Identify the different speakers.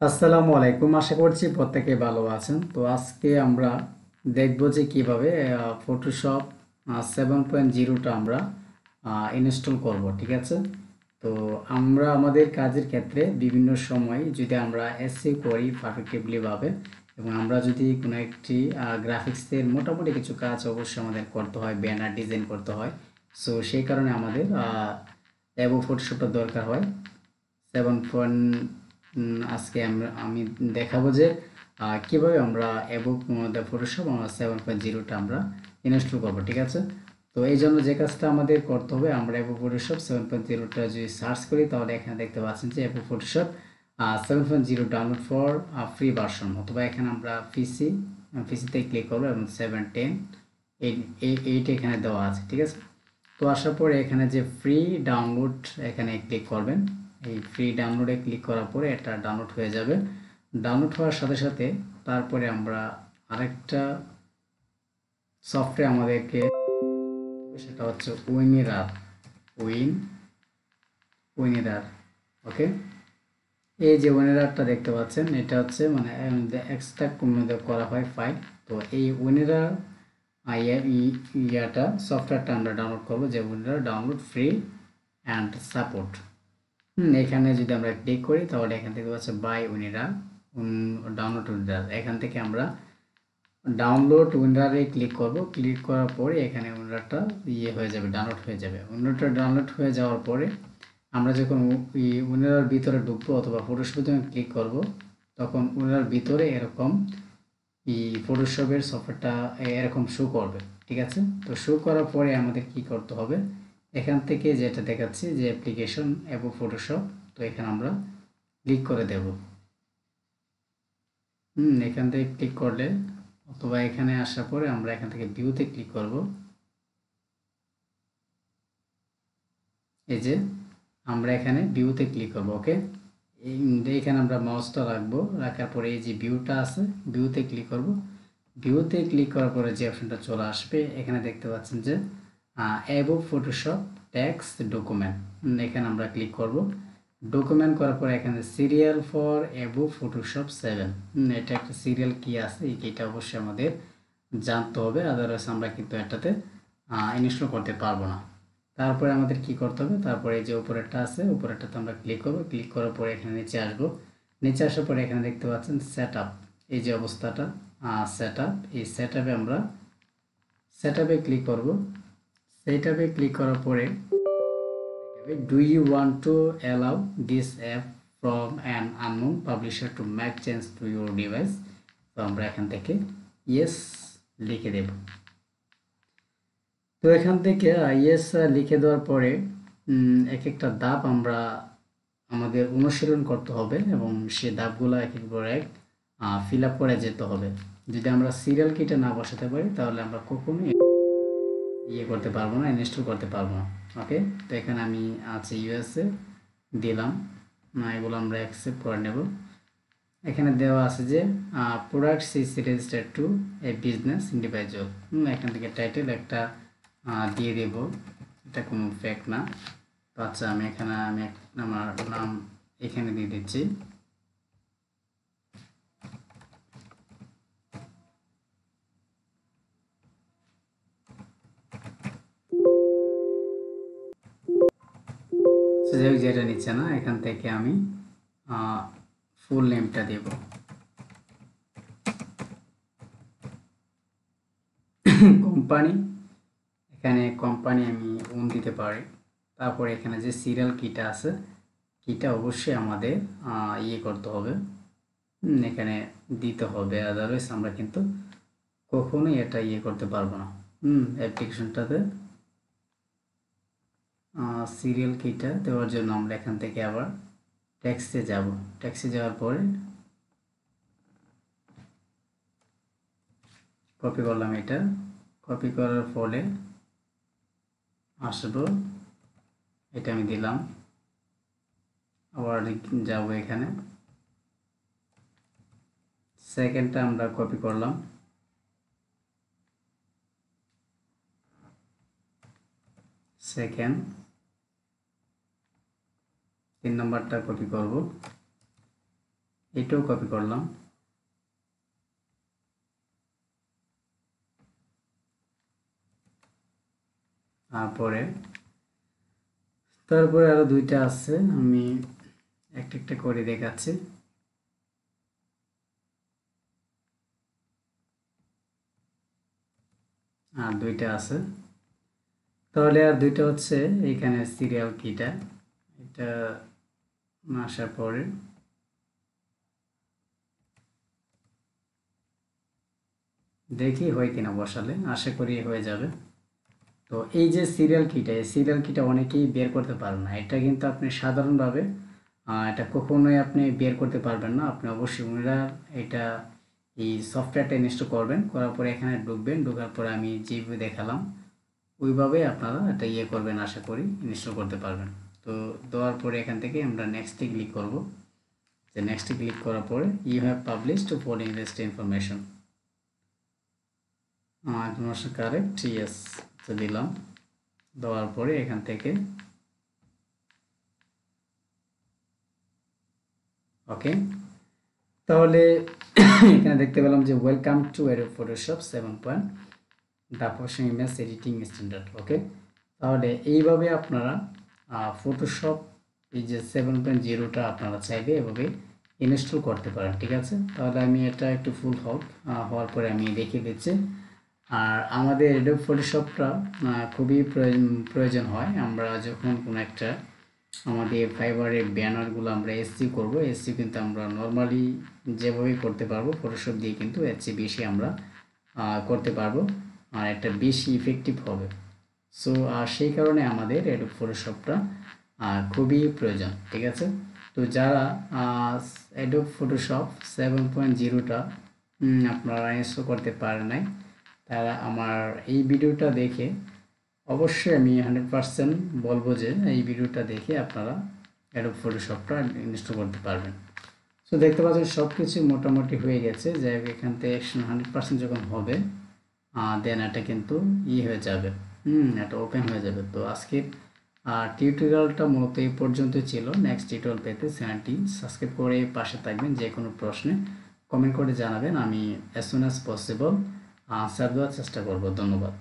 Speaker 1: আসসালামু আলাইকুম, আশা করছি প্রত্যেকে ভালো আছেন। তো আজকে আমরা দেখব যে কিভাবে ফটোশপ 7.0টা আমরা ইনস্টল করব। ঠিক আছে। তো আমরা আমাদের কাজের ক্ষেত্রে বিভিন্ন সময় যদি আমরা এসইও করি পারফেক্টলি ভাবে, এবং আমরা যদি কোনো একটি গ্রাফিক্সের মোটামুটি কিছু কাজ অবশ্যই আমাদের করতে হয়, ব্যানার ডিজাইন করতে হয়। সো সেই কারণে আমাদের অ্যাডোবি ফটোশপটা দরকার হয়। 7. আজকে আমি দেখাবো যে কিভাবে আমরা অ্যাডোবি ফটোশপ 7.0টা আমরা ইনস্টল করবো। ঠিক আছে। তো এই জন্য যে কাজটা আমাদের করতে হবে, আমরা অ্যাডোবি ফটোশপ 7.0টা যদি সার্চ করি তাহলে এখানে দেখতে পাচ্ছেন যে Adobe Photoshop 7.0 download for free version, অথবা এখানে আমরা পিসিতে ক্লিক করবো এবং 7, 10, 8 এখানে দেওয়া আছে। ঠিক আছে। তো আসার পরে এখানে যে ফ্রি ডাউনলোড এখানে ক্লিক করবেন। এই ফ্রি ডাউনলোডে ক্লিক করার পরে এটা ডাউনলোড হয়ে যাবে। ডাউনলোড হওয়ার সাথে সাথে তারপরে আমরা আরেকটা সফটওয়্যার আমাদেরকে, সেটা হচ্ছে উইন উইনিরার। ওকে। এই যে উইনিরারটা দেখতে পাচ্ছেন, এটা হচ্ছে মানে এক্সট্রাক্ট করা হয় ফাইল। তো এই উইনিরার ইয়াটা সফটওয়্যারটা আমরা ডাউনলোড করবো, যে উইনিরার ডাউনলোড ফ্রি অ্যান্ড সাপোর্ট। এখানে যদি আমরা ক্লিক করি তাহলে এখান থেকে হচ্ছে বাই উইনিরা ডাউনলোড উইন্ডার, এখান থেকে আমরা ডাউনলোড উইন্ডারে ক্লিক করব। ক্লিক করার পরে এখানে উইন্ডারটা হয়ে যাবে, ডাউনলোড হয়ে যাবে। উইন্ডারটা ডাউনলোড হয়ে যাওয়ার পরে আমরা যখন উইন্ডারের ভিতরে ঢুকবো অথবা ফটোশপে যখন ক্লিক করব, তখন উইন্ডারের ভিতরে এরকম ফটোশপের সফটওয়্যারটা এরকম শো করবে। ঠিক আছে। তো শো করার পরে আমাদের কি করতে হবে, এখান থেকে যেটা দেখাচ্ছি যে অ্যাপ্লিকেশন এবং ফটোশপ, তো এখানে আমরা ক্লিক করে দেব। এখান থেকে ক্লিক করলে, অথবা এখানে আসার পরে আমরা এখান থেকে ভিউতে ক্লিক করব। এই যে আমরা এখানে ভিউতে ক্লিক করব। ওকে। এইখানে আমরা মাউসটা রাখবো, রাখার পরে এই যে ভিউটা আছে, ভিউতে ক্লিক করব। ভিউতে ক্লিক করার পরে যে অপশনটা চলে আসবে, এখানে দেখতে পাচ্ছেন যে অ্যাডোবি ফটোশপ টেক্সট ডকুমেন্ট, এখানে আমরা ক্লিক করব। ডকুমেন্ট করার পরে এখানে সিরিয়াল ফর অ্যাডোবি ফটোশপ 7, এটা একটা সিরিয়াল কি আছে, এই কিটা অবশ্যই আমাদের জানতে হবে, আদারওয়াইজ আমরা কিন্তু এটাতে ইনস্টল করতে পারবো না। তারপরে আমাদের কি করতে হবে, তারপরে এই যে উপরেরটা আছে, উপরেরটাতে আমরা ক্লিক করব। ক্লিক করার পরে এখানে নিচে আসব। নিচে আসার পরে এখানে দেখতে পাচ্ছেন সেট আপ, এই যে অবস্থাটা সেট আপ, এই সেট আপে আমরা সেট আপে ক্লিক করব। সেট আপে ক্লিক করার পরে do you want to allow this app from an unknown publisher to make change to your device, তো আমরা এখান থেকে ইয়েস লিখে দেব। তো এখান থেকে ইয়েস লিখে দেওয়ার পরে এক একটা ধাপ আমরা আমাদের অনুশীলন করতে হবে, এবং সে ধাপগুলো এক একবার এক ফিল আপ করে যেতে হবে। যদি আমরা সিরিয়াল কিটা না বসাতে পারি তাহলে আমরা কখনোই করতে পারবো না, ইনস্টল করতে পারবো না। ওকে। তো এখানে আমি আছে ইউএসএ দিলাম, না এগুলো আমরা অ্যাকসেপ্ট করে নেব। এখানে দেওয়া আছে যে products is registered to a business individual, এখান থেকে টাইটেল একটা দিয়ে দেব, এটা কোনো ফেক না। তো আচ্ছা, আমি আমার নাম এখানে দিয়ে দিচ্ছি। যেটা নিচ্ছে না, এখান থেকে আমি ফুল নেমটা দেব। কোম্পানি, এখানে কোম্পানি আমি দিতে পারি। তারপরে এখানে যে সিরিয়াল কিটা আছে, কিটা অবশ্যই আমাদের করতে হবে, এখানে দিতে হবে, আদারওয়াইজ আমরা কিন্তু কখনোই এটা করতে পারবো না। অ্যাপ্লিকেশনটাতে সিরিয়াল কিটা দেওয়ার জন্য আমরা এখান থেকে আবার ট্যাক্সে যাব। ট্যাক্সে যাওয়ার পরে কপি করলাম, এটা কপি করার ফলে আসবো, এটা আমি দিলাম। আবার যাব, এখানে সেকেন্ডটা আমরা কপি করলাম, সেকেন্ড 3 নম্বরটা কপি করব, এটাও কপি করলাম। তারপরে আরো দুইটা আছে, আমি একটা একটা করে দেখাচ্ছি। আর দুইটা আছে, তাহলে আর দুইটা হচ্ছে এখানে সিরিয়াল কিটা, এটা আসার পরে দেখি হয় কিনা, বসালে আশা করি হয়ে যাবে। তো এই যে সিরিয়াল কিটা, এই সিরিয়াল কিটা অনেকেই বের করতে পারেন না। এটা কিন্তু আপনি সাধারণভাবে এটা কখনোই আপনি বের করতে পারবেন না। আপনি অবশ্যই এটা এই সফটওয়্যারটা ইনস্টল করবেন, করার পরে এখানে ঢুকবেন, ঢোকার পরে আমি যেভাবে দেখালাম ওইভাবে আপনারা এটা করবেন, আশা করি ইনস্টল করতে পারবেন। তো দেওয়ার পরে এখান থেকে আমরা নেক্সটে ক্লিক করব। যে নেক্সটে ক্লিক করার পরে you have published for invest information, information correct, yes দিলাম। দেওয়ার পরে এখান থেকে ওকে, তাহলে এখানে দেখতে পেলাম যে welcome to Adobe Photoshop 7 the professional image editing standard. Okay, তাহলে এইভাবে আপনারা ফটোশপ এই যে 7.0টা আপনারা চাইবে এভাবে ইনস্টল করতে পারেন। ঠিক আছে, তাহলে আমি এটা একটু ফুল হওয়ার পরে আমি দেখিয়ে দিচ্ছি। আর আমাদের অ্যাডোব ফটোশপটা খুবই প্রয়োজন হয় আমরা যখন কোনো একটা আমাদের ফাইবারের ব্যানারগুলো আমরা এসসি করব। এসসি কিন্তু আমরা নর্মালি যেভাবে করতে পারবো ফটোশপ দিয়ে, কিন্তু এর চেয়ে বেশি আমরা করতে পারবো, আর একটা বেশি ইফেক্টিভ হবে। সো সেই কারণে আমাদের অ্যাডোব ফটোশপটা খুবই প্রয়োজন। ঠিক আছে, তো যারা অ্যাডোব ফটোশপ 7.0টা আপনারা ইনস্টল করতে পারেন নাই, তারা আমার এই ভিডিওটা দেখে অবশ্যই আমি 100% বলবো যে এই ভিডিওটা দেখে আপনারা অ্যাডোব ফটোশপটা ইনস্টল করতে পারবেন। সো দেখতে পাচ্ছেন সব কিছু মোটামুটি হয়ে গেছে। যাই হোক, এখান থেকে 100% যখন হবে দেন এটা কিন্তু হয়ে যাবে, এটা ওপেন হয়ে যাবে। তো আজকের টিউটোরিয়ালটা মূলত এই পর্যন্ত ছিল। নেক্সট টিউটোরিয়াল পেতে চ্যানেলটি সাবস্ক্রাইব করে পাশে থাকবেন। যে কোনো প্রশ্নে কমেন্ট করে জানাবেন, আমি as soon as possible answer দেওয়ার চেষ্টা করব। ধন্যবাদ।